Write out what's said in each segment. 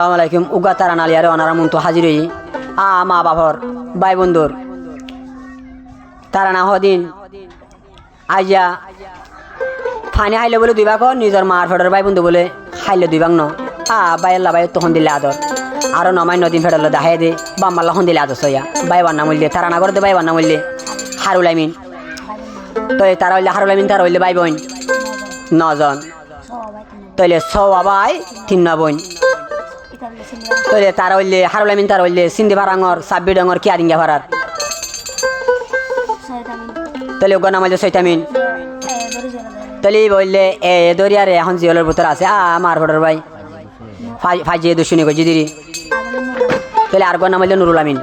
আসসালামাইকুম উগা তারা নালিয়ারে অনারা মন্ত হাজির হই মা বাপর ভাই বন্ধুর তারা না হদিন আইয়া ফানি হাইলে বলে দুই ভাগ নিজের মার ফেডর ভাই বন্ধু বলে হাইলে দুই ভাগ ন ভাই আল্লাহ ভাই তখন দিলে আদর আরো নমাই নদিন ফেডল দেখাই দে বাম্মাল্লা হন দিলে আদর সইয়া ভাই বান্না মূল্যে তারা না করে দে ভাই বান্না মূল্যে হারুল আমিন তো তারা হইলে হারুল আমিন তারা হইলে ভাই বোন 9 জন তইলে 6 ভাই 3 বোন তইলে তারা হইলে হারুল আমিন তারা হইলে সিন্ধি ভাড়াঙর সাব্বি ডঙর কিয়ারিঙ্গা ভাড়ার তইলে ওগা নাম হইলে সৈতামিন তলি বললে এ দরিয়ারে এখন জিওলের ভিতর আছে আমার ফটোর ভাই ফাজিয়ে দুশুনি গজি দিরি তাহলে আর নাম হইলে নুরুল আমিন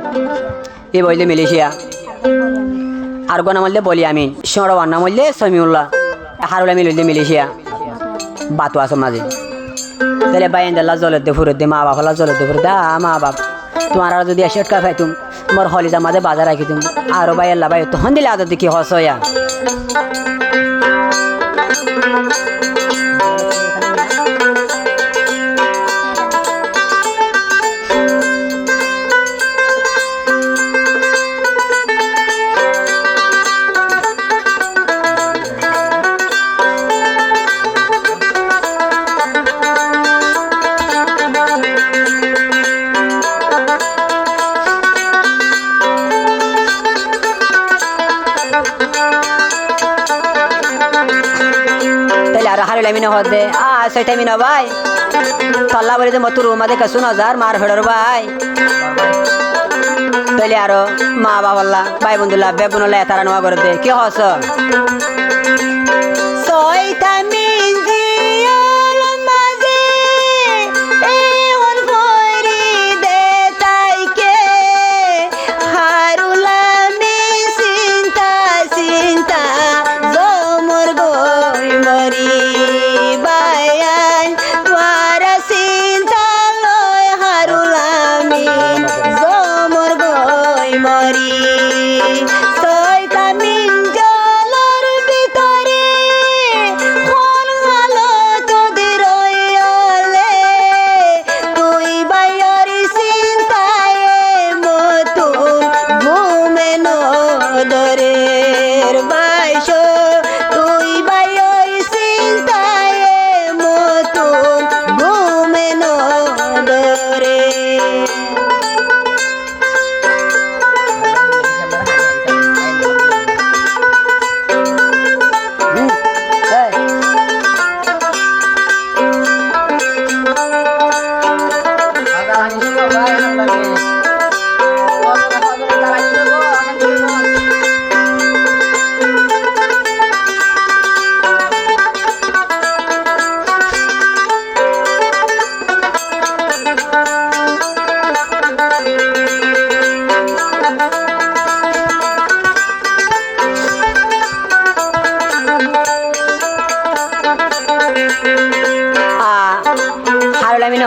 এ বললে মালয়েশিয়া আর নাম হইলে বলি আমিন সিংড়ার নাম হইলে সমিউল্লাহ হারুল আমিন হইলে মালয়েশিয়া বাতু আছে মাঝে তাহলে বাইন দাল্লা জলের দে ফুরের দে মা বাপলা জলের দে ফুরে দা মা বাপ তোমার আর যদি এসে খাই তুম তোমার হলিজা মাঝে বাজার রাখি তুম আরো ভাই আল্লাহ ভাই তখন দিলে আদর দেখি হস হইয়া হারুল আমিন হদে সৈতামিন ভাই তল্লা বলে যে মতো রুমা দেখে 10,000 মার ফেডর ভাই তাইলে আরো মা বাবাল্লা ভাই বন্ধুল্লা বেগুনল্লা তারা নোয়া করে দে কি হস সৈতামিন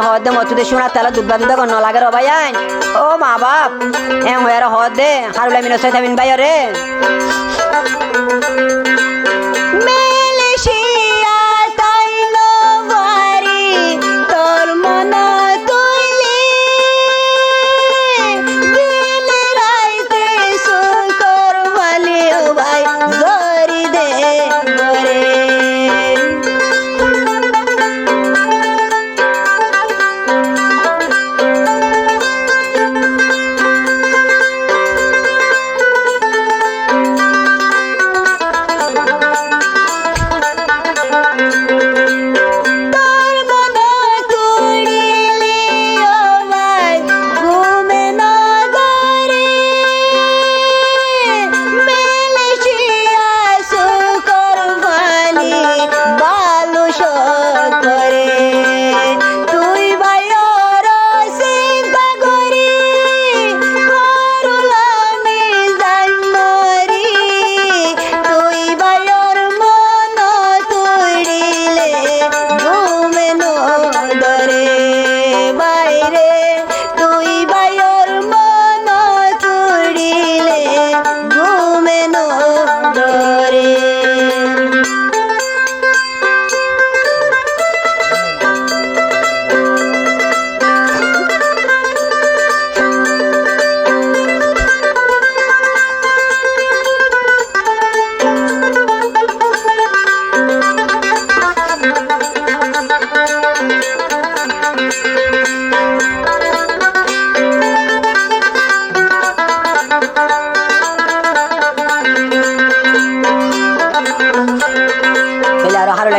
হদে মতুদে শোনা তালা দুধ বাদুদা কর লাগে রে ভাই ও মা বাপ হয়ে হদে হারুল আমিন সৈতামিন ভাই রে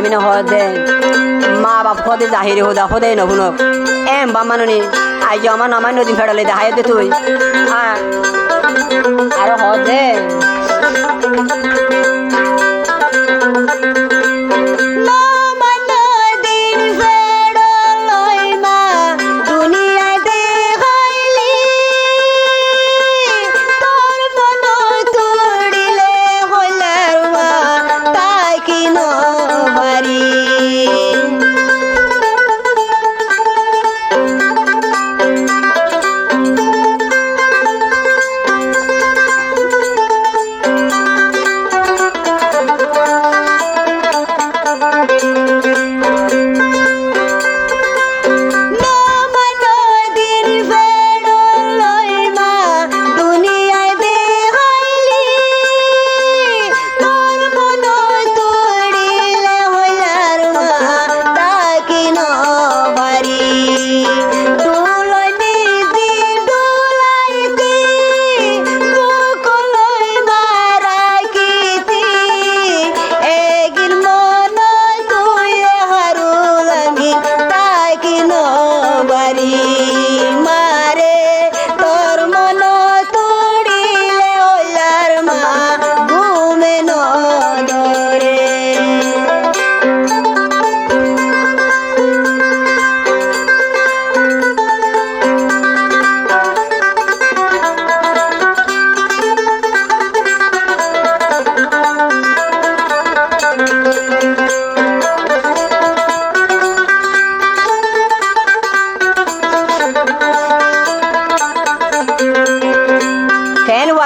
আলামিনে হদ দে মা বাপ হদে জাহিরি হুদা হদে নহুনক এম বাম মানুনি আইজ আমার নামায় নদী ফেড়ালে দেখাই দে তুই আর হদ দে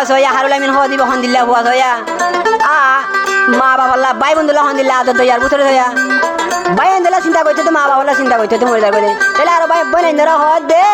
হইয়া হারুল আমিন হওয়া দিব হন দিল্লা হুয়া হইয়া মা বাবা ভাই বন্ধুলা হন দিল্লা আদর দইয়ার বুতরে হইয়া ভাই আন্দোলা চিন্তা করতে তো মা বাবা চিন্তা করতে তো মরে যাবে তাহলে আরো ভাই বোন হদ দে